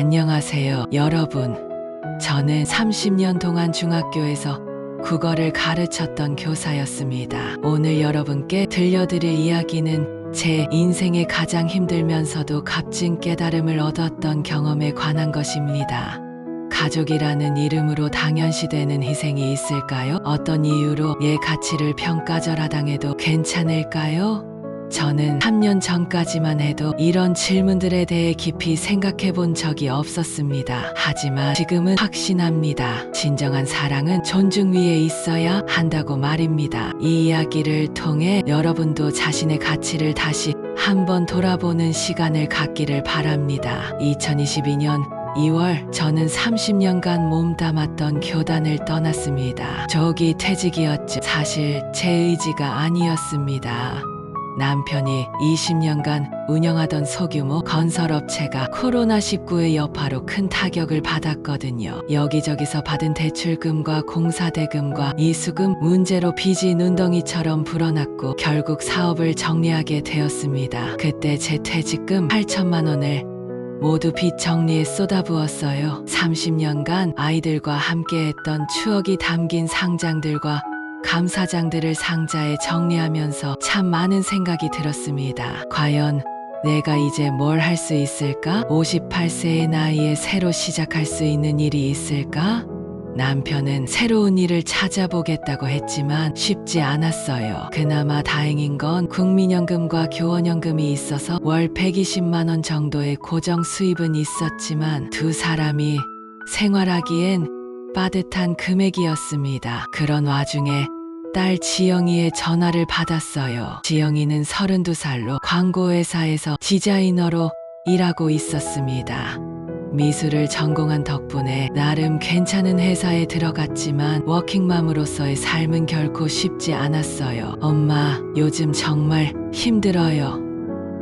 안녕하세요, 여러분. 저는 30년 동안 중학교에서 국어를 가르쳤던 교사였습니다. 오늘 여러분께 들려드릴 이야기는 제 인생에 가장 힘들면서도 값진 깨달음을 얻었던 경험에 관한 것입니다. 가족이라는 이름으로 당연시되는 희생이 있을까요? 어떤 이유로 가치를 평가절하당해도 괜찮을까요? 저는 3년 전까지만 해도 이런 질문들에 대해 깊이 생각해 본 적이 없었습니다. 하지만 지금은 확신합니다. 진정한 사랑은 존중 위에 있어야 한다고 말입니다. 이 이야기를 통해 여러분도 자신의 가치를 다시 한번 돌아보는 시간을 갖기를 바랍니다. 2022년 2월 저는 30년간 몸담았던 교단을 떠났습니다. 조기 퇴직이었죠. 사실 제 의지가 아니었습니다. 남편이 20년간 운영하던 소규모 건설업체가 코로나19의 여파로 큰 타격을 받았거든요. 여기저기서 받은 대출금과 공사대금과 이수금 문제로 빚이 눈덩이처럼 불어났고 결국 사업을 정리하게 되었습니다. 그때 제 퇴직금 8천만 원을 모두 빚 정리에 쏟아부었어요. 30년간 아이들과 함께했던 추억이 담긴 상장들과 감사장들을 상자에 정리하면서 참 많은 생각이 들었습니다. 과연 내가 이제 뭘 할 수 있을까? 58세의 나이에 새로 시작할 수 있는 일이 있을까? 남편은 새로운 일을 찾아보겠다고 했지만 쉽지 않았어요. 그나마 다행인 건 국민연금과 교원연금이 있어서 월 120만 원 정도의 고정 수입은 있었지만 두 사람이 생활하기엔 빠듯한 금액이었습니다. 그런 와중에 딸 지영이의 전화를 받았어요. 지영이는 32살로 광고회사에서 디자이너로 일하고 있었습니다. 미술을 전공한 덕분에 나름 괜찮은 회사에 들어갔지만 워킹맘으로서의 삶은 결코 쉽지 않았어요. 엄마, 요즘 정말 힘들어요.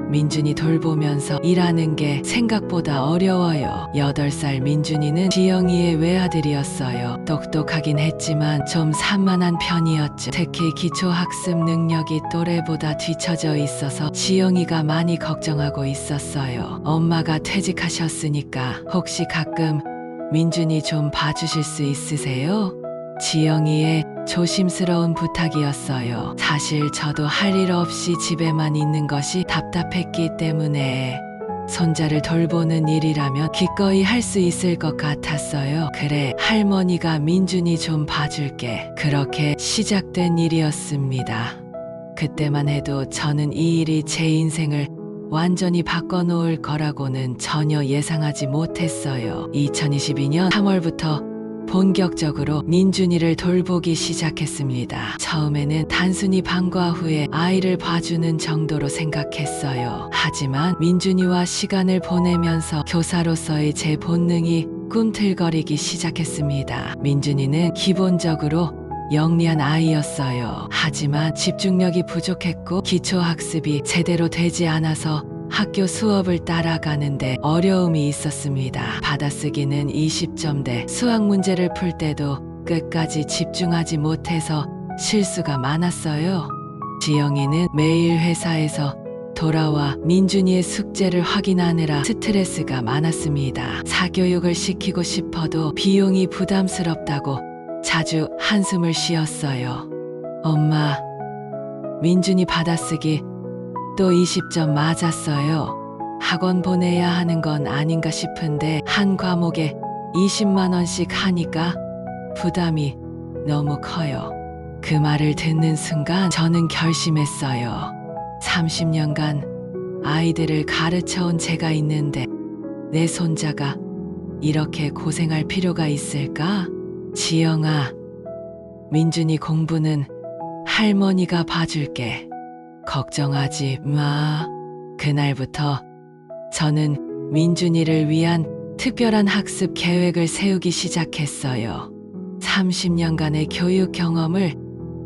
민준이 돌보면서 일하는 게 생각보다 어려워요. 8살 민준이는 지영이의 외아들이었어요. 똑똑하긴 했지만 좀 산만한 편이었죠. 특히 기초학습 능력이 또래보다 뒤처져 있어서 지영이가 많이 걱정하고 있었어요. 엄마가 퇴직하셨으니까 혹시 가끔 민준이 좀 봐주실 수 있으세요? 지영이의 조심스러운 부탁이었어요. 사실 저도 할 일 없이 집에만 있는 것이 답답했기 때문에 손자를 돌보는 일이라면 기꺼이 할 수 있을 것 같았어요. 그래, 할머니가 민준이 좀 봐줄게. 그렇게 시작된 일이었습니다. 그때만 해도 저는 이 일이 제 인생을 완전히 바꿔놓을 거라고는 전혀 예상하지 못했어요. 2022년 3월부터 본격적으로 민준이를 돌보기 시작했습니다. 처음에는 단순히 방과 후에 아이를 봐주는 정도로 생각했어요. 하지만 민준이와 시간을 보내면서 교사로서의 제 본능이 꿈틀거리기 시작했습니다. 민준이는 기본적으로 영리한 아이였어요. 하지만 집중력이 부족했고 기초학습이 제대로 되지 않아서 학교 수업을 따라가는데 어려움이 있었습니다. 받아쓰기는 20점대, 수학 문제를 풀 때도 끝까지 집중하지 못해서 실수가 많았어요. 지영이는 매일 회사에서 돌아와 민준이의 숙제를 확인하느라 스트레스가 많았습니다. 사교육을 시키고 싶어도 비용이 부담스럽다고 자주 한숨을 쉬었어요. 엄마, 민준이 받아쓰기 또 20점 맞았어요. 학원 보내야 하는 건 아닌가 싶은데 한 과목에 20만 원씩 하니까 부담이 너무 커요. 그 말을 듣는 순간 저는 결심했어요. 30년간 아이들을 가르쳐온 제가 있는데 내 손자가 이렇게 고생할 필요가 있을까? 지영아, 민준이 공부는 할머니가 봐줄게. 걱정하지 마. 그날부터 저는 민준이를 위한 특별한 학습 계획을 세우기 시작했어요. 30년간의 교육 경험을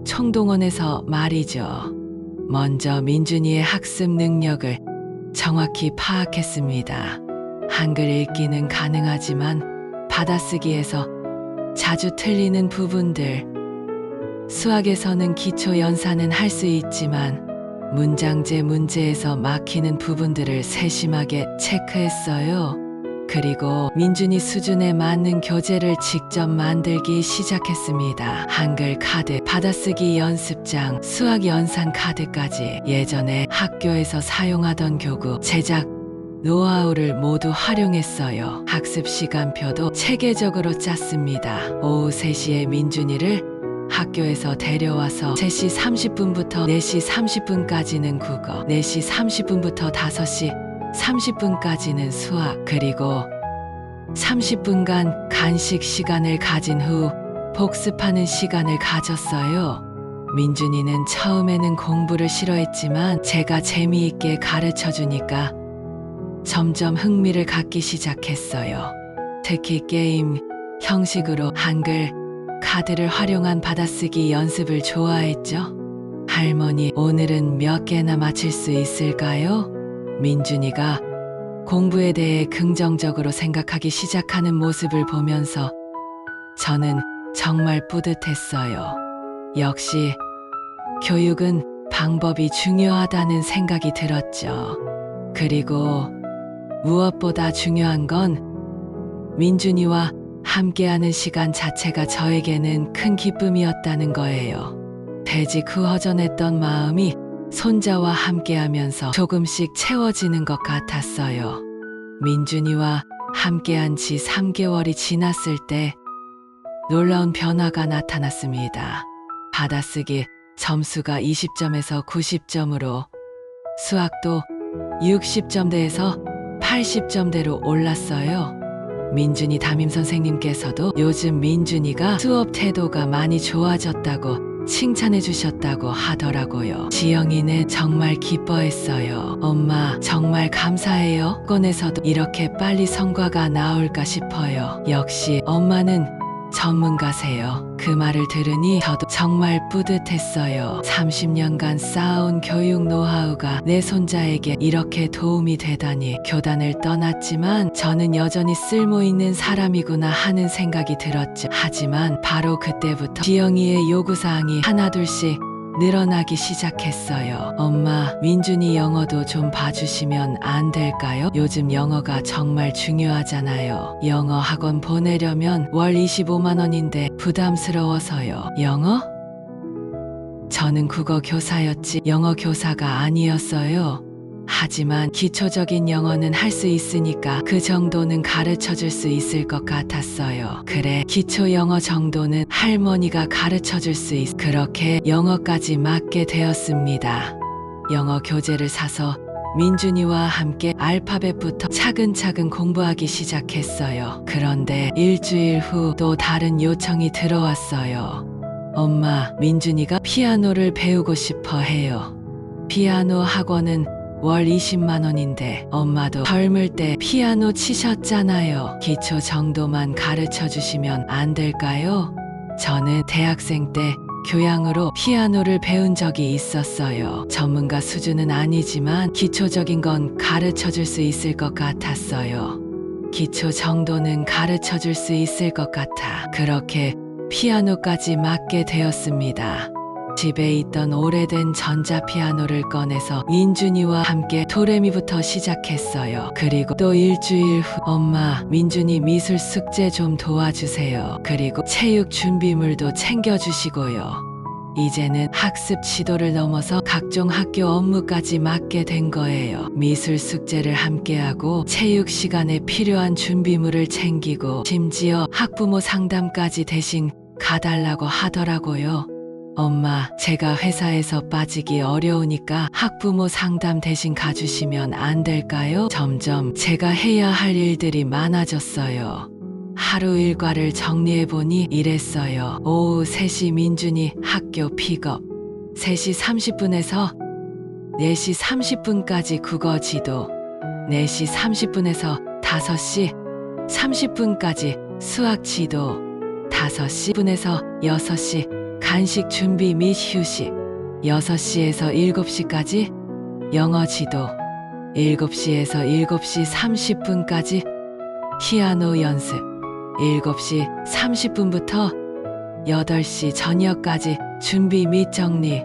총동원해서 말이죠. 먼저 민준이의 학습 능력을 정확히 파악했습니다. 한글 읽기는 가능하지만 받아쓰기에서 자주 틀리는 부분들, 수학에서는 기초 연산은 할 수 있지만 문장제 문제에서 막히는 부분들을 세심하게 체크했어요. 그리고 민준이 수준에 맞는 교재를 직접 만들기 시작했습니다. 한글 카드, 받아쓰기 연습장, 수학 연산 카드까지 예전에 학교에서 사용하던 교구, 제작 노하우를 모두 활용했어요. 학습 시간표도 체계적으로 짰습니다. 오후 3시에 민준이를 학교에서 데려와서 3시 30분부터 4시 30분까지는 국어, 4시 30분부터 5시 30분까지는 수학, 그리고 30분간 간식 시간을 가진 후 복습하는 시간을 가졌어요. 민준이는 처음에는 공부를 싫어했지만 제가 재미있게 가르쳐 주니까 점점 흥미를 갖기 시작했어요. 특히 게임 형식으로 한글 카드를 활용한 받아쓰기 연습을 좋아했죠. 할머니, 오늘은 몇 개나 맞힐 수 있을까요? 민준이가 공부에 대해 긍정적으로 생각하기 시작하는 모습을 보면서 저는 정말 뿌듯했어요. 역시 교육은 방법이 중요하다는 생각이 들었죠. 그리고 무엇보다 중요한 건 민준이와 함께하는 시간 자체가 저에게는 큰 기쁨이었다는 거예요. 퇴직 후 허전했던 마음이 손자와 함께하면서 조금씩 채워지는 것 같았어요. 민준이와 함께한 지 3개월이 지났을 때 놀라운 변화가 나타났습니다. 받아쓰기 점수가 20점에서 90점으로 수학도 60점대에서 80점대로 올랐어요. 민준이 담임선생님께서도 요즘 민준이가 수업 태도가 많이 좋아졌다고 칭찬해 주셨다고 하더라고요. 지영이는 정말 기뻐했어요. 엄마, 정말 감사해요. 건에서도 이렇게 빨리 성과가 나올까 싶어요. 역시 엄마는 전문가세요. 그 말을 들으니 저도 정말 뿌듯했어요. 30년간 쌓아온 교육 노하우가 내 손자에게 이렇게 도움이 되다니. 교단을 떠났지만 저는 여전히 쓸모있는 사람이구나 하는 생각이 들었죠. 하지만 바로 그때부터 지영이의 요구사항이 하나둘씩 늘어나기 시작했어요. 엄마, 민준이 영어도 좀 봐주시면 안 될까요? 요즘 영어가 정말 중요하잖아요. 영어 학원 보내려면 월 25만 원인데 부담스러워서요. 영어? 저는 국어 교사였지 영어 교사가 아니었어요. 하지만 기초적인 영어는 할 수 있으니까 그 정도는 가르쳐 줄 수 있을 것 같았어요. 그래, 기초 영어 정도는 할머니가 가르쳐 줄 수 있어. 그렇게 영어까지 맡게 되었습니다. 영어 교재를 사서 민준이와 함께 알파벳부터 차근차근 공부하기 시작했어요. 그런데 일주일 후 또 다른 요청이 들어왔어요. 엄마, 민준이가 피아노를 배우고 싶어 해요. 피아노 학원은 월 20만 원인데 엄마도 젊을 때 피아노 치셨잖아요. 기초 정도만 가르쳐 주시면 안 될까요? 저는 대학생 때 교양으로 피아노를 배운 적이 있었어요. 전문가 수준은 아니지만 기초적인 건 가르쳐 줄 수 있을 것 같았어요. 기초 정도는 가르쳐 줄 수 있을 것 같아. 그렇게 피아노까지 맡게 되었습니다. 집에 있던 오래된 전자피아노를 꺼내서 민준이와 함께 도레미부터 시작했어요. 그리고 또 일주일 후 엄마, 민준이 미술 숙제 좀 도와주세요. 그리고 체육 준비물도 챙겨주시고요. 이제는 학습 지도를 넘어서 각종 학교 업무까지 맡게 된 거예요. 미술 숙제를 함께하고 체육 시간에 필요한 준비물을 챙기고 심지어 학부모 상담까지 대신 가달라고 하더라고요. 엄마, 제가 회사에서 빠지기 어려우니까 학부모 상담 대신 가주시면 안 될까요? 점점 제가 해야 할 일들이 많아졌어요. 하루 일과를 정리해보니 이랬어요. 오후 3시 민준이 학교 픽업, 3시 30분에서 4시 30분까지 국어 지도, 4시 30분에서 5시 30분까지 수학 지도, 5시분에서 6시 간식 준비 및 휴식, 6시에서 7시까지 영어 지도, 7시에서 7시 30분까지 피아노 연습, 7시 30분부터 8시 저녁까지 준비 및 정리,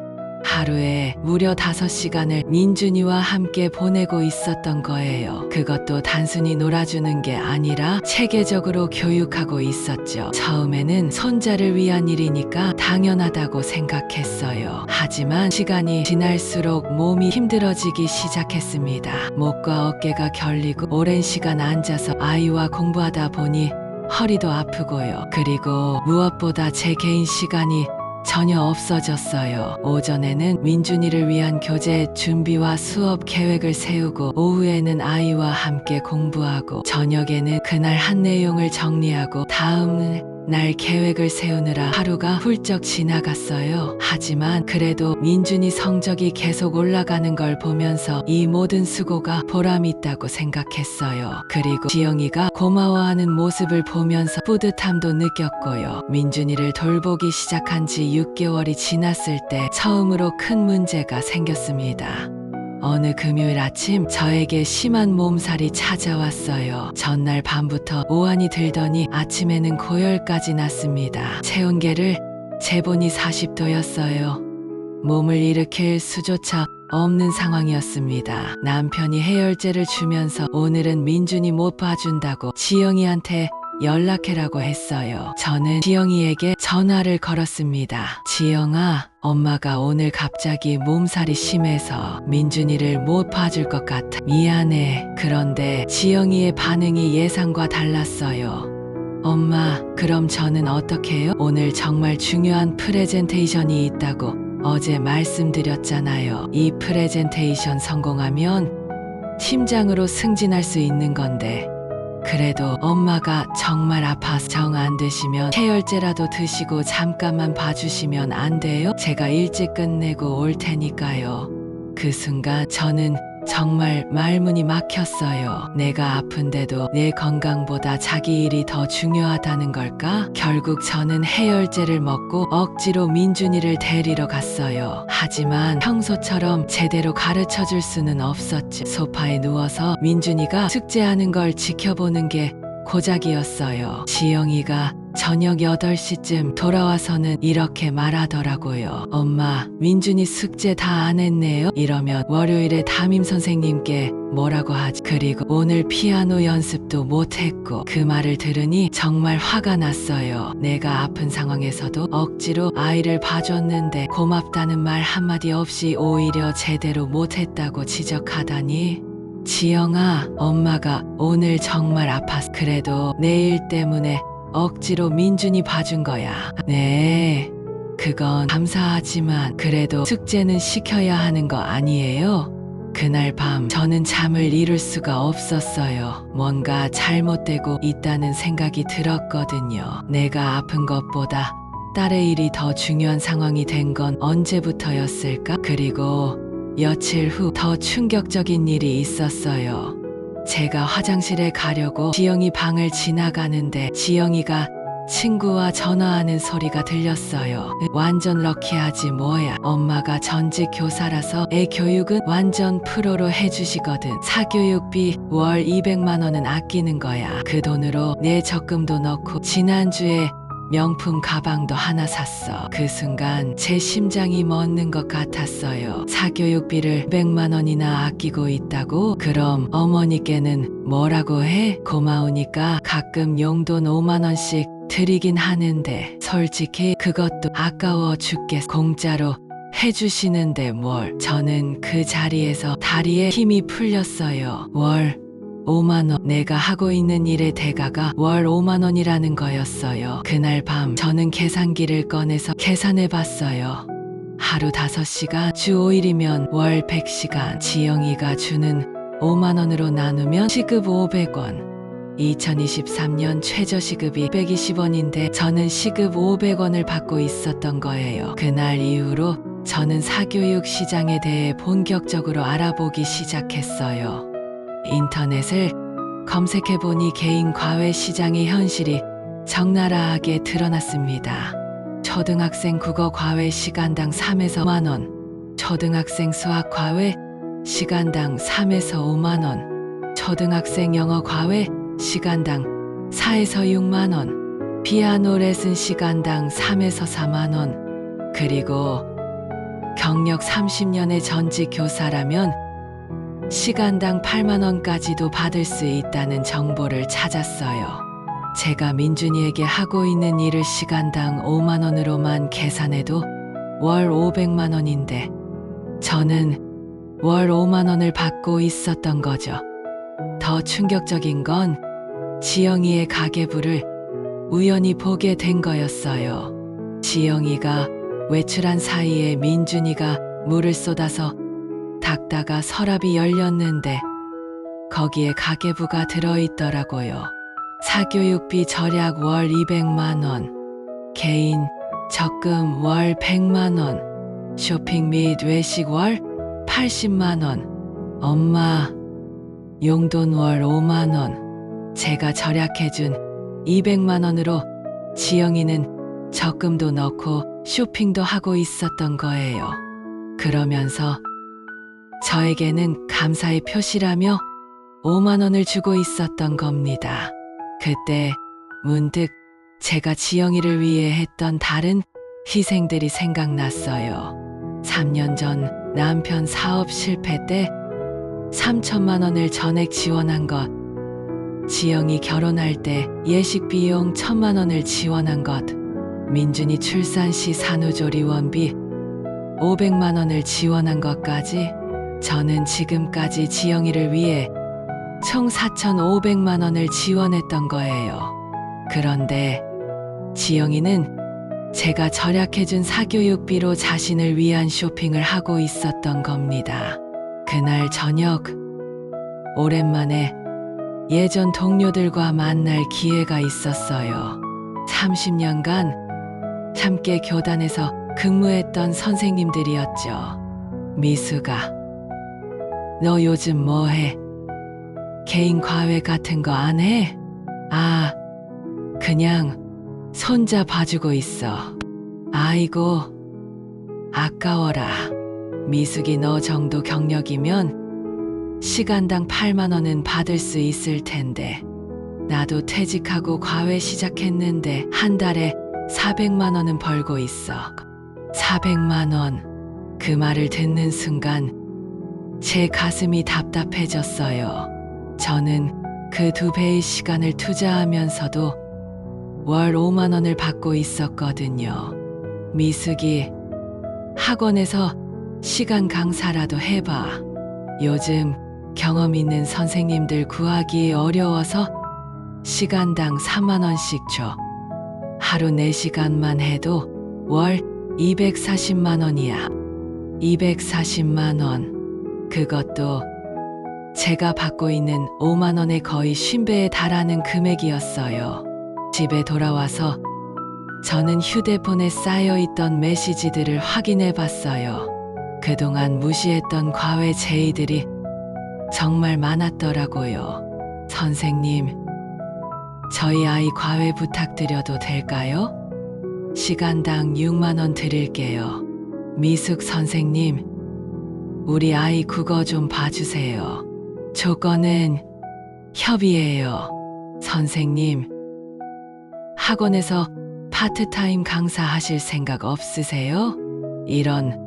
하루에 무려 5시간을 민준이와 함께 보내고 있었던 거예요. 그것도 단순히 놀아주는 게 아니라 체계적으로 교육하고 있었죠. 처음에는 손자를 위한 일이니까 당연하다고 생각했어요. 하지만 시간이 지날수록 몸이 힘들어지기 시작했습니다. 목과 어깨가 결리고 오랜 시간 앉아서 아이와 공부하다 보니 허리도 아프고요. 그리고 무엇보다 제 개인 시간이 전혀 없어졌어요. 오전에는 민준이를 위한 교재 준비와 수업 계획을 세우고 오후에는 아이와 함께 공부하고 저녁에는 그날 한 내용을 정리하고 다음 날 계획을 세우느라 하루가 훌쩍 지나갔어요. 하지만 그래도 민준이 성적이 계속 올라가는 걸 보면서 이 모든 수고가 보람 있다고 생각했어요. 그리고 지영이가 고마워하는 모습을 보면서 뿌듯함도 느꼈고요. 민준이를 돌보기 시작한 지 6개월이 지났을 때 처음으로 큰 문제가 생겼습니다. 어느 금요일 아침 저에게 심한 몸살이 찾아왔어요. 전날 밤부터 오한이 들더니 아침에는 고열까지 났습니다. 체온계를 재보니 40도였어요. 몸을 일으킬 수조차 없는 상황이었습니다. 남편이 해열제를 주면서 오늘은 민준이 못 봐준다고 지영이한테 연락해라고 했어요. 저는 지영이에게 전화를 걸었습니다. 지영아, 엄마가 오늘 갑자기 몸살이 심해서 민준이를 못 봐줄 것 같아. 미안해. 그런데 지영이의 반응이 예상과 달랐어요. 엄마, 그럼 저는 어떻게 해요? 오늘 정말 중요한 프레젠테이션이 있다고 어제 말씀드렸잖아요. 이 프레젠테이션 성공하면 팀장으로 승진할 수 있는 건데 그래도 엄마가 정말 아파서 정 안 되시면 해열제라도 드시고 잠깐만 봐주시면 안 돼요? 제가 일찍 끝내고 올 테니까요. 그 순간 저는 정말 말문이 막혔어요. 내가 아픈데도 내 건강보다 자기 일이 더 중요하다는 걸까? 결국 저는 해열제를 먹고 억지로 민준이를 데리러 갔어요. 하지만 평소처럼 제대로 가르쳐줄 수는 없었죠. 소파에 누워서 민준이가 숙제하는 걸 지켜보는 게 고작이었어요. 지영이가 저녁 8시쯤 돌아와서는 이렇게 말하더라고요. 엄마, 민준이 숙제 다 안 했네요. 이러면 월요일에 담임 선생님께 뭐라고 하지? 그리고 오늘 피아노 연습도 못했고. 그 말을 들으니 정말 화가 났어요. 내가 아픈 상황에서도 억지로 아이를 봐줬는데 고맙다는 말 한마디 없이 오히려 제대로 못했다고 지적하다니. 지영아, 엄마가 오늘 정말 아팠어. 그래도 내 일 때문에 억지로 민준이 봐준 거야. 네, 그건 감사하지만 그래도 숙제는 시켜야 하는 거 아니에요? 그날 밤 저는 잠을 이룰 수가 없었어요. 뭔가 잘못되고 있다는 생각이 들었거든요. 내가 아픈 것보다 딸의 일이 더 중요한 상황이 된 건 언제부터였을까? 그리고 며칠 후 더 충격적인 일이 있었어요. 제가 화장실에 가려고 지영이 방을 지나가는데 지영이가 친구와 전화하는 소리가 들렸어요. 완전 럭키하지 뭐야. 엄마가 전직 교사라서 애 교육은 완전 프로로 해주시거든. 사교육비 월 200만 원은 아끼는 거야. 그 돈으로 내 적금도 넣고 지난주에 명품 가방도 하나 샀어. 그 순간 제 심장이 멎는 것 같았어요. 사교육비를 100만 원이나 아끼고 있다고? 그럼 어머니께는 뭐라고 해? 고마우니까 가끔 용돈 5만 원씩 드리긴 하는데 솔직히 그것도 아까워 죽겠어. 공짜로 해주시는데 뭘. 저는 그 자리에서 다리에 힘이 풀렸어요. 월 5만 원. 내가 하고 있는 일의 대가가 월 5만 원이라는 거였어요. 그날 밤 저는 계산기를 꺼내서 계산해 봤어요. 하루 5시간, 주 5일이면 월 100시간. 지영이가 주는 5만 원으로 나누면 시급 500원. 2023년 최저시급이 120원인데 저는 시급 500원을 받고 있었던 거예요. 그날 이후로 저는 사교육 시장에 대해 본격적으로 알아보기 시작했어요. 인터넷을 검색해보니 개인 과외 시장의 현실이 적나라하게 드러났습니다. 초등학생 국어 과외 시간당 3에서 5만 원, 초등학생 수학 과외 시간당 3에서 5만 원, 초등학생 영어 과외 시간당 4에서 6만 원, 피아노 레슨 시간당 3에서 4만 원, 그리고 경력 30년의 전직 교사라면 시간당 8만 원까지도 받을 수 있다는 정보를 찾았어요. 제가 민준이에게 하고 있는 일을 시간당 5만 원으로만 계산해도 월 500만 원인데 저는 월 5만 원을 받고 있었던 거죠. 더 충격적인 건 지영이의 가계부를 우연히 보게 된 거였어요. 지영이가 외출한 사이에 민준이가 물을 쏟아서 닦다가 서랍이 열렸는데 거기에 가계부가 들어있더라고요. 사교육비 절약 월 200만 원, 개인 적금 월 100만 원, 쇼핑 및 외식 월 80만 원, 엄마 용돈 월 5만 원, 제가 절약해준 200만 원으로 지영이는 적금도 넣고 쇼핑도 하고 있었던 거예요. 그러면서 저에게는 감사의 표시라며 5만 원을 주고 있었던 겁니다. 그때 문득 제가 지영이를 위해 했던 다른 희생들이 생각났어요. 3년 전 남편 사업 실패 때 3천만 원을 전액 지원한 것, 지영이 결혼할 때 예식 비용 1,000만 원을 지원한 것, 민준이 출산 시 산후조리원비 500만 원을 지원한 것까지 저는 지금까지 지영이를 위해 총 4,500만 원을 지원했던 거예요. 그런데 지영이는 제가 절약해준 사교육비로 자신을 위한 쇼핑을 하고 있었던 겁니다. 그날 저녁 오랜만에 예전 동료들과 만날 기회가 있었어요. 30년간 함께 교단에서 근무했던 선생님들이었죠. 미수가 너 요즘 뭐해? 개인 과외 같은 거 안 해? 아, 그냥 손자 봐주고 있어. 아이고, 아까워라. 미숙이 너 정도 경력이면 시간당 8만 원은 받을 수 있을 텐데 나도 퇴직하고 과외 시작했는데 한 달에 400만 원은 벌고 있어. 400만 원. 그 말을 듣는 순간 제 가슴이 답답해졌어요. 저는 그 2배의 시간을 투자하면서도 월 5만 원을 받고 있었거든요. 미숙이 학원에서 시간 강사라도 해봐. 요즘 경험 있는 선생님들 구하기 어려워서 시간당 3만 원씩 줘. 하루 4시간만 해도 월 240만 원이야. 240만 원. 그것도 제가 받고 있는 5만 원의 거의 50배에 달하는 금액이었어요. 집에 돌아와서 저는 휴대폰에 쌓여있던 메시지들을 확인해 봤어요. 그동안 무시했던 과외 제의들이 정말 많았더라고요. 선생님, 저희 아이 과외 부탁드려도 될까요? 시간당 6만 원 드릴게요. 미숙 선생님, 우리 아이 국어 좀 봐주세요. 조건은 협의예요. 선생님, 학원에서 파트타임 강사하실 생각 없으세요? 이런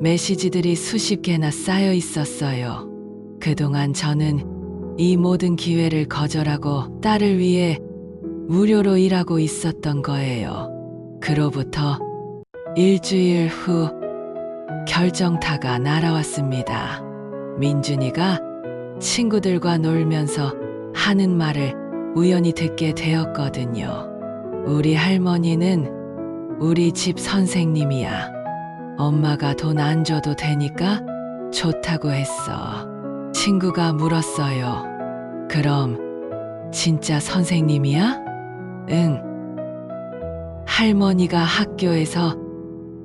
메시지들이 수십 개나 쌓여 있었어요. 그동안 저는 이 모든 기회를 거절하고 딸을 위해 무료로 일하고 있었던 거예요. 그로부터 일주일 후 결정타가 날아왔습니다. 민준이가 친구들과 놀면서 하는 말을 우연히 듣게 되었거든요. 우리 할머니는 우리 집 선생님이야. 엄마가 돈 안 줘도 되니까 좋다고 했어. 친구가 물었어요. 그럼 진짜 선생님이야? 응. 할머니가 학교에서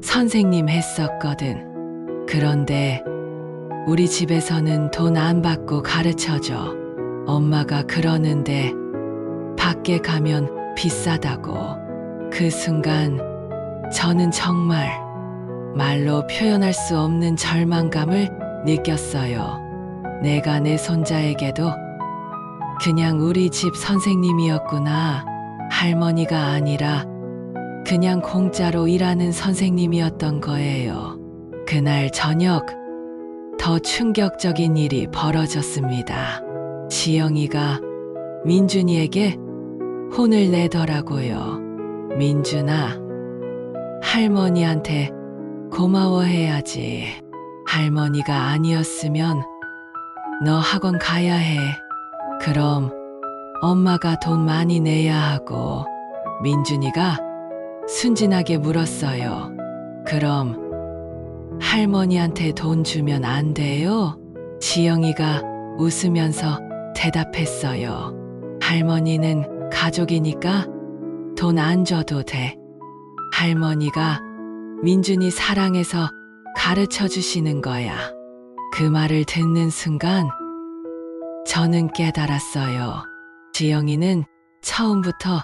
선생님 했었거든. 그런데 우리 집에서는 돈 안 받고 가르쳐줘. 엄마가 그러는데 밖에 가면 비싸다고. 그 순간 저는 정말 말로 표현할 수 없는 절망감을 느꼈어요. 내가 내 손자에게도 그냥 우리 집 선생님이었구나. 할머니가 아니라 그냥 공짜로 일하는 선생님이었던 거예요. 그날 저녁 더 충격적인 일이 벌어졌습니다. 지영이가 민준이에게 혼을 내더라고요. 민준아, 할머니한테 고마워해야지. 할머니가 아니었으면 너 학원 가야 해. 그럼 엄마가 돈 많이 내야 하고. 민준이가 순진하게 물었어요. 그럼 할머니한테 돈 주면 안 돼요? 지영이가 웃으면서 대답했어요. 할머니는 가족이니까 돈 안 줘도 돼. 할머니가 민준이 사랑해서 가르쳐 주시는 거야. 그 말을 듣는 순간 저는 깨달았어요. 지영이는 처음부터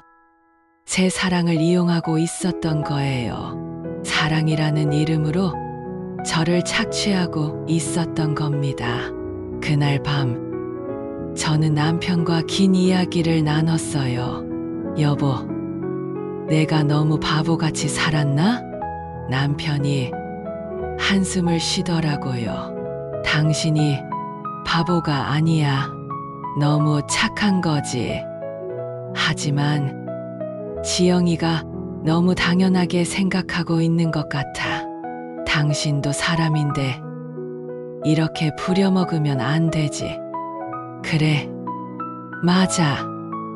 제 사랑을 이용하고 있었던 거예요. 사랑이라는 이름으로 저를 착취하고 있었던 겁니다. 그날 밤 저는 남편과 긴 이야기를 나눴어요. 여보, 내가 너무 바보같이 살았나? 남편이 한숨을 쉬더라고요. 당신이 바보가 아니야. 너무 착한 거지. 하지만 지영이가 너무 당연하게 생각하고 있는 것 같아. 당신도 사람인데 이렇게 부려먹으면 안 되지. 그래, 맞아.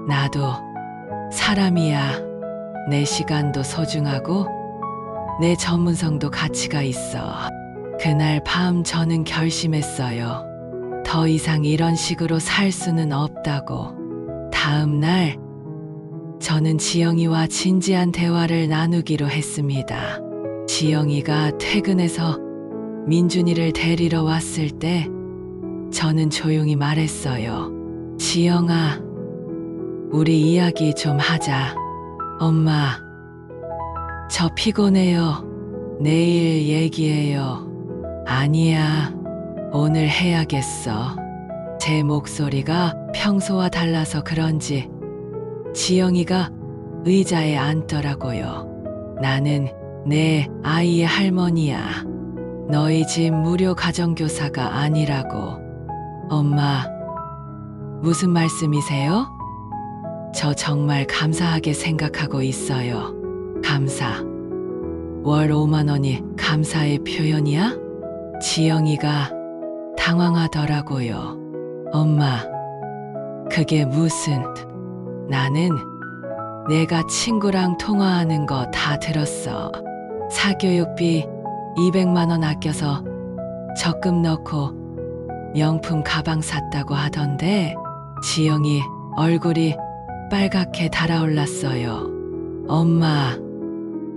나도 사람이야. 내 시간도 소중하고 내 전문성도 가치가 있어. 그날 밤 저는 결심했어요. 더 이상 이런 식으로 살 수는 없다고. 다음 날 저는 지영이와 진지한 대화를 나누기로 했습니다. 지영이가 퇴근해서 민준이를 데리러 왔을 때 저는 조용히 말했어요. 지영아, 우리 이야기 좀 하자. 엄마, 저 피곤해요. 내일 얘기해요. 아니야, 오늘 해야겠어. 제 목소리가 평소와 달라서 그런지 지영이가 의자에 앉더라고요. 나는 내 아이의 할머니야. 너희 집 무료 가정교사가 아니라고. 엄마, 무슨 말씀이세요? 저 정말 감사하게 생각하고 있어요. 감사. 월 5만 원이 감사의 표현이야? 지영이가 당황하더라고요. 엄마, 그게 무슨... 나는 내가 친구랑 통화하는 거 다 들었어. 사교육비 200만 원 아껴서 적금 넣고 명품 가방 샀다고 하던데. 지영이 얼굴이 빨갛게 달아올랐어요. 엄마,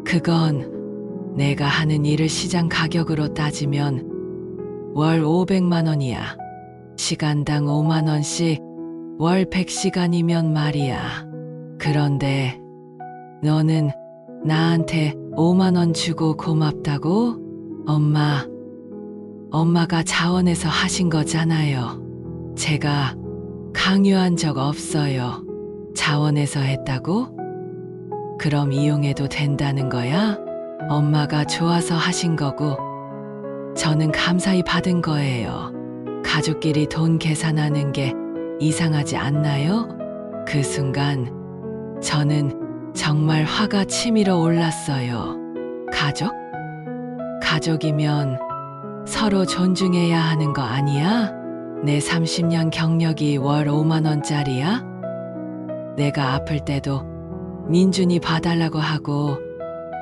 그건 내가 하는 일을 시장 가격으로 따지면 월 500만 원이야. 시간당 5만 원씩 월 100시간이면 말이야. 그런데 너는 나한테 5만 원 주고 고맙다고? 엄마가 자원해서 하신 거잖아요. 제가 강요한 적 없어요. 자원해서 했다고? 그럼 이용해도 된다는 거야? 엄마가 좋아서 하신 거고 저는 감사히 받은 거예요. 가족끼리 돈 계산하는 게 이상하지 않나요? 그 순간 저는 정말 화가 치밀어 올랐어요. 가족이면 서로 존중해야 하는 거 아니야? 내 30년 경력이 월 5만 원짜리야? 내가 아플 때도 민준이 봐달라고 하고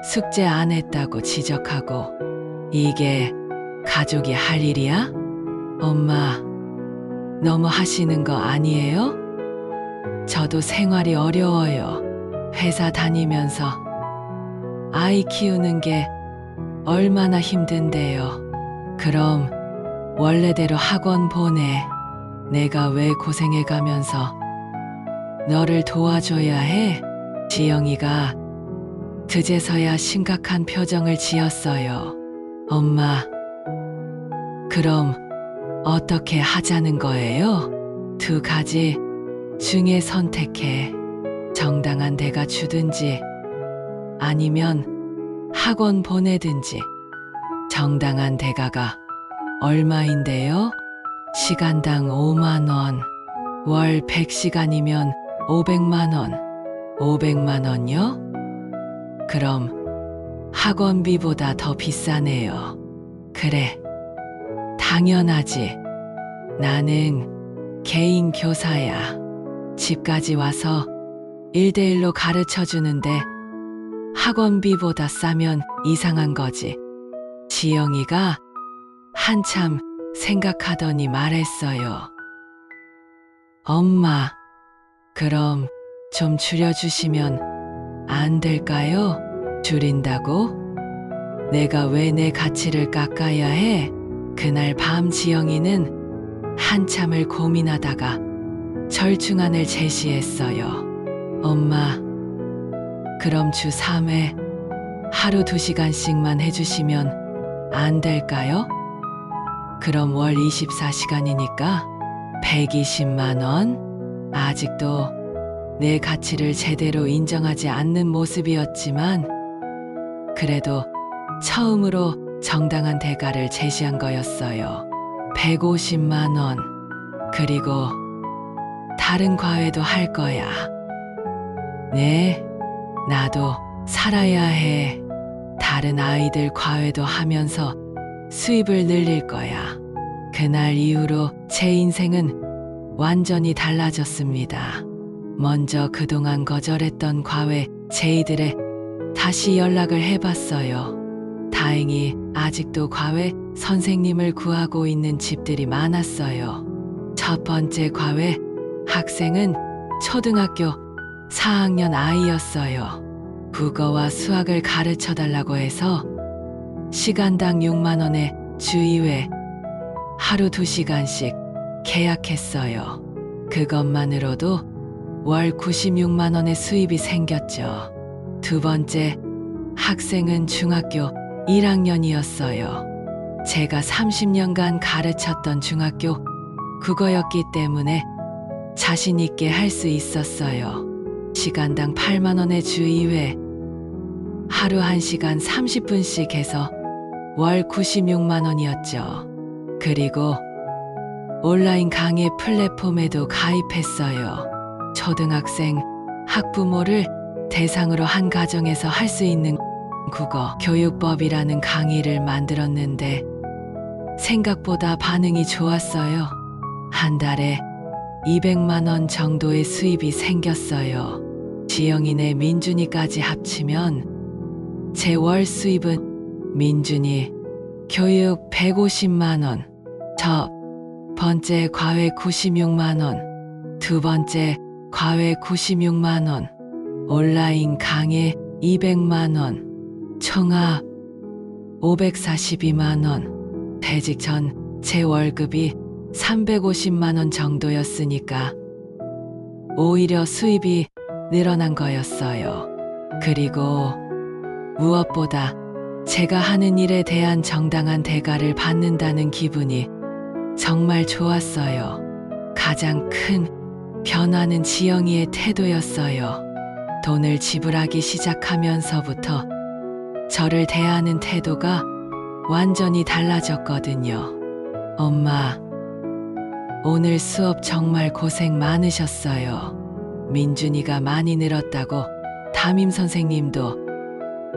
숙제 안 했다고 지적하고. 이게 가족이 할 일이야? 엄마, 너무 하시는 거 아니에요? 저도 생활이 어려워요. 회사 다니면서 아이 키우는 게 얼마나 힘든데요. 그럼 원래대로 학원 보내. 내가 왜 고생해 가면서 너를 도와줘야 해? 지영이가 그제서야 심각한 표정을 지었어요. 엄마, 그럼 어떻게 하자는 거예요? 두 가지 중에 선택해. 정당한 대가 주든지 아니면 학원 보내든지. 정당한 대가가 얼마인데요? 시간당 5만 원. 월 100시간이면 500만 원. 500만 원요? 그럼 학원비보다 더 비싸네요. 그래, 당연하지. 나는 개인 교사야. 집까지 와서 1대1로 가르쳐 주는데 학원비보다 싸면 이상한 거지. 지영이가 한참 생각하더니 말했어요. 엄마, 그럼 좀 줄여주시면 안 될까요? 줄인다고? 내가 왜 내 가치를 깎아야 해? 그날 밤 지영이는 한참을 고민하다가 절충안을 제시했어요. 엄마, 그럼 주 3회 하루 2시간씩만 해주시면 안 될까요? 그럼 월 24시간이니까 120만 원? 아직도 내 가치를 제대로 인정하지 않는 모습이었지만 그래도 처음으로 정당한 대가를 제시한 거였어요. 150만 원. 그리고 다른 과외도 할 거야. 네, 나도 살아야 해. 다른 아이들 과외도 하면서 수입을 늘릴 거야. 그날 이후로 제 인생은 완전히 달라졌습니다. 먼저 그동안 거절했던 과외 제이들에 다시 연락을 해봤어요. 다행히 아직도 과외 선생님을 구하고 있는 집들이 많았어요. 첫 번째 과외 학생은 초등학교 4학년 아이였어요. 국어와 수학을 가르쳐 달라고 해서 시간당 6만 원에 주 2회 하루 2시간씩 계약했어요. 그것만으로도 월 96만 원의 수입이 생겼죠. 두 번째 학생은 중학교 1학년이었어요. 제가 30년간 가르쳤던 중학교 국어였기 때문에 자신 있게 할 수 있었어요. 시간당 8만 원의 주 2회 하루 1시간 30분씩 해서 월 96만 원이었죠. 그리고 온라인 강의 플랫폼에도 가입했어요. 초등학생 학부모를 대상으로 한 가정에서 할 수 있는 국어 교육법이라는 강의를 만들었는데 생각보다 반응이 좋았어요. 한 달에 200만 원 정도의 수입이 생겼어요. 지영이네 민준이까지 합치면 제 월 수입은 민준이 교육 150만 원, 첫 번째 과외 96만 원, 두 번째 과외 96만 원, 온라인 강의 200만 원, 총합 542만 원. 퇴직 전 제 월급이 350만 원 정도였으니까 오히려 수입이 늘어난 거였어요. 그리고 무엇보다 제가 하는 일에 대한 정당한 대가를 받는다는 기분이 정말 좋았어요. 가장 큰 변화는 지영이의 태도였어요. 돈을 지불하기 시작하면서부터 저를 대하는 태도가 완전히 달라졌거든요. 엄마, 오늘 수업 정말 고생 많으셨어요. 민준이가 많이 늘었다고 담임 선생님도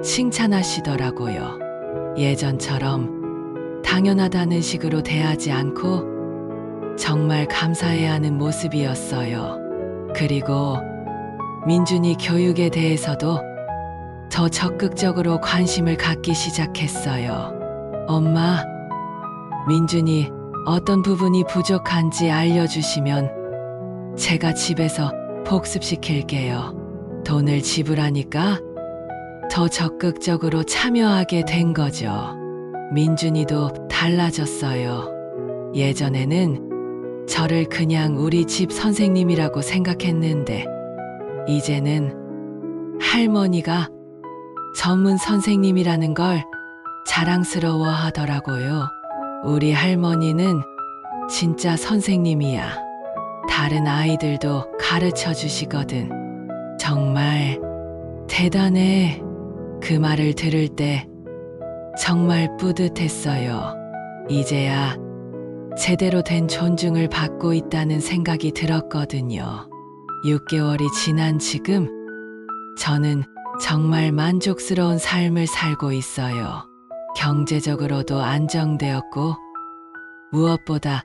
칭찬하시더라고요. 예전처럼 당연하다는 식으로 대하지 않고 정말 감사해야 하는 모습이었어요. 그리고 민준이 교육에 대해서도 더 적극적으로 관심을 갖기 시작했어요. 엄마, 민준이 어떤 부분이 부족한지 알려주시면 제가 집에서 복습시킬게요. 돈을 지불하니까 더 적극적으로 참여하게 된 거죠. 민준이도 달라졌어요. 예전에는 저를 그냥 우리 집 선생님이라고 생각했는데 이제는 할머니가 전문 선생님이라는 걸 자랑스러워 하더라고요. 우리 할머니는 진짜 선생님이야. 다른 아이들도 가르쳐 주시거든. 정말 대단해. 그 말을 들을 때 정말 뿌듯했어요. 이제야 제대로 된 존중을 받고 있다는 생각이 들었거든요. 6개월이 지난 지금 저는 정말 만족스러운 삶을 살고 있어요. 경제적으로도 안정되었고 무엇보다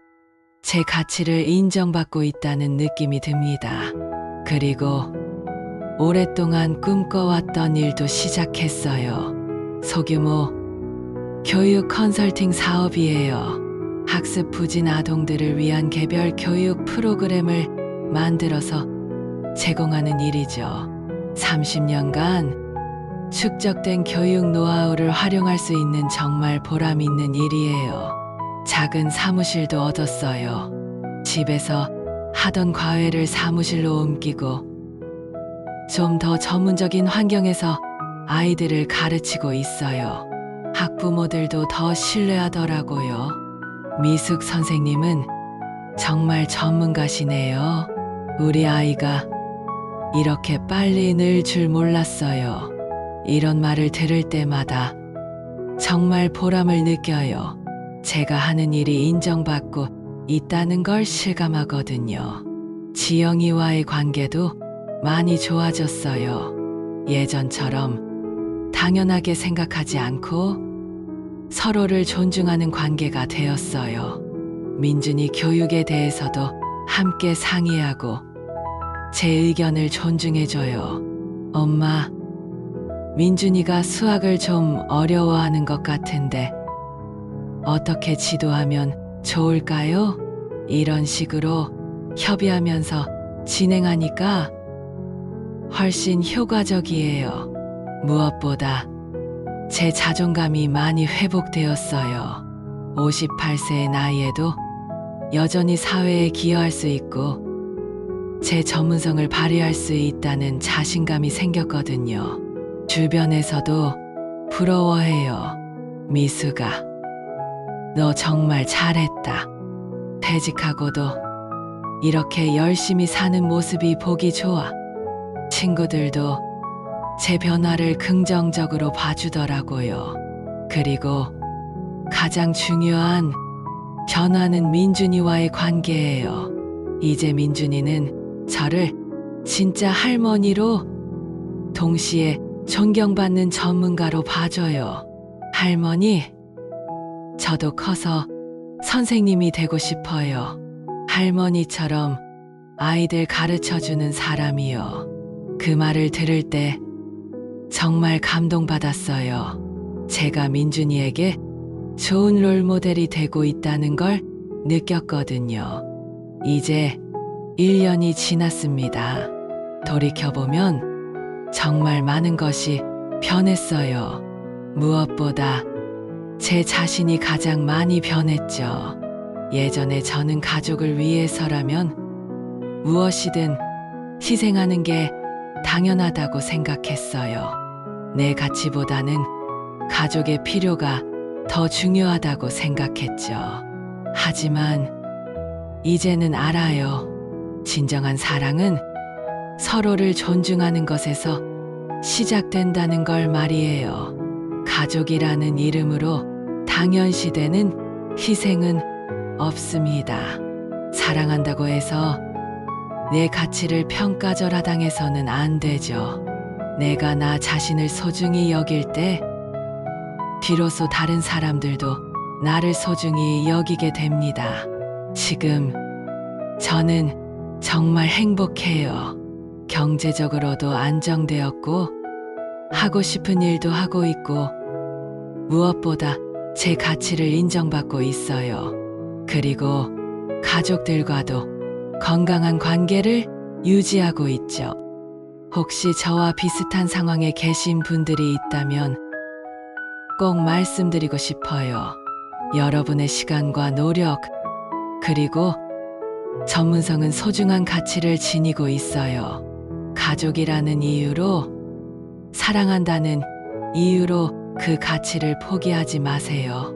제 가치를 인정받고 있다는 느낌이 듭니다. 그리고 오랫동안 꿈꿔왔던 일도 시작했어요. 소규모 교육 컨설팅 사업이에요. 학습 부진 아동들을 위한 개별 교육 프로그램을 만들어서 제공하는 일이죠. 30년간 축적된 교육 노하우를 활용할 수 있는 정말 보람 있는 일이에요. 작은 사무실도 얻었어요. 집에서 하던 과외를 사무실로 옮기고 좀 더 전문적인 환경에서 아이들을 가르치고 있어요. 학부모들도 더 신뢰하더라고요. 미숙 선생님은 정말 전문가시네요. 우리 아이가 이렇게 빨리 늘 줄 몰랐어요. 이런 말을 들을 때마다 정말 보람을 느껴요. 제가 하는 일이 인정받고 있다는 걸 실감하거든요. 지영이와의 관계도 많이 좋아졌어요. 예전처럼 당연하게 생각하지 않고 서로를 존중하는 관계가 되었어요. 민준이 교육에 대해서도 함께 상의하고 제 의견을 존중해줘요. 엄마, 민준이가 수학을 좀 어려워하는 것 같은데 어떻게 지도하면 좋을까요? 이런 식으로 협의하면서 진행하니까 훨씬 효과적이에요. 무엇보다 제 자존감이 많이 회복되었어요. 58세의 나이에도 여전히 사회에 기여할 수 있고 제 전문성을 발휘할 수 있다는 자신감이 생겼거든요. 주변에서도 부러워해요. 미수가, 너 정말 잘했다. 퇴직하고도 이렇게 열심히 사는 모습이 보기 좋아. 친구들도 제 변화를 긍정적으로 봐주더라고요. 그리고 가장 중요한 변화는 민준이와의 관계예요. 이제 민준이는 저를 진짜 할머니로 동시에 존경받는 전문가로 봐줘요. 할머니, 저도 커서 선생님이 되고 싶어요. 할머니처럼 아이들 가르쳐주는 사람이요. 그 말을 들을 때 정말 감동받았어요. 제가 민준이에게 좋은 롤모델이 되고 있다는 걸 느꼈거든요. 이제 1년이 지났습니다. 돌이켜보면 정말 많은 것이 변했어요. 무엇보다 제 자신이 가장 많이 변했죠. 예전에 저는 가족을 위해서라면 무엇이든 희생하는 게 당연하다고 생각했어요. 내 가치보다는 가족의 필요가 더 중요하다고 생각했죠. 하지만 이제는 알아요. 진정한 사랑은 서로를 존중하는 것에서 시작된다는 걸 말이에요. 가족이라는 이름으로 당연시되는 희생은 없습니다. 사랑한다고 해서 내 가치를 평가절하당해서는 안 되죠. 내가 나 자신을 소중히 여길 때 비로소 다른 사람들도 나를 소중히 여기게 됩니다. 지금 저는 정말 행복해요. 경제적으로도 안정되었고 하고 싶은 일도 하고 있고 무엇보다 제 가치를 인정받고 있어요. 그리고 가족들과도 건강한 관계를 유지하고 있죠. 혹시 저와 비슷한 상황에 계신 분들이 있다면 꼭 말씀드리고 싶어요. 여러분의 시간과 노력, 그리고 전문성은 소중한 가치를 지니고 있어요. 가족이라는 이유로, 사랑한다는 이유로 그 가치를 포기하지 마세요.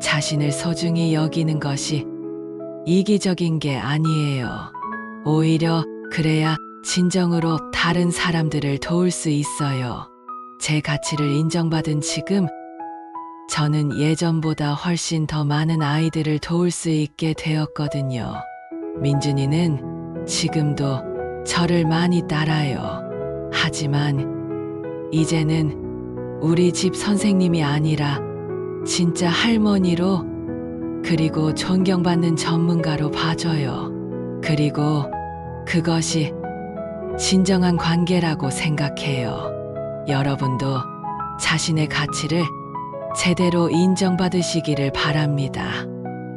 자신을 소중히 여기는 것이 이기적인 게 아니에요. 오히려 그래야 진정으로 다른 사람들을 도울 수 있어요. 제 가치를 인정받은 지금 저는 예전보다 훨씬 더 많은 아이들을 도울 수 있게 되었거든요. 민준이는 지금도 저를 많이 따라요. 하지만 이제는 우리 집 선생님이 아니라 진짜 할머니로, 그리고 존경받는 전문가로 봐줘요. 그리고 그것이 진정한 관계라고 생각해요. 여러분도 자신의 가치를 제대로 인정받으시기를 바랍니다.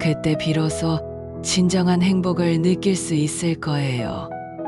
그때 비로소 진정한 행복을 느낄 수 있을 거예요.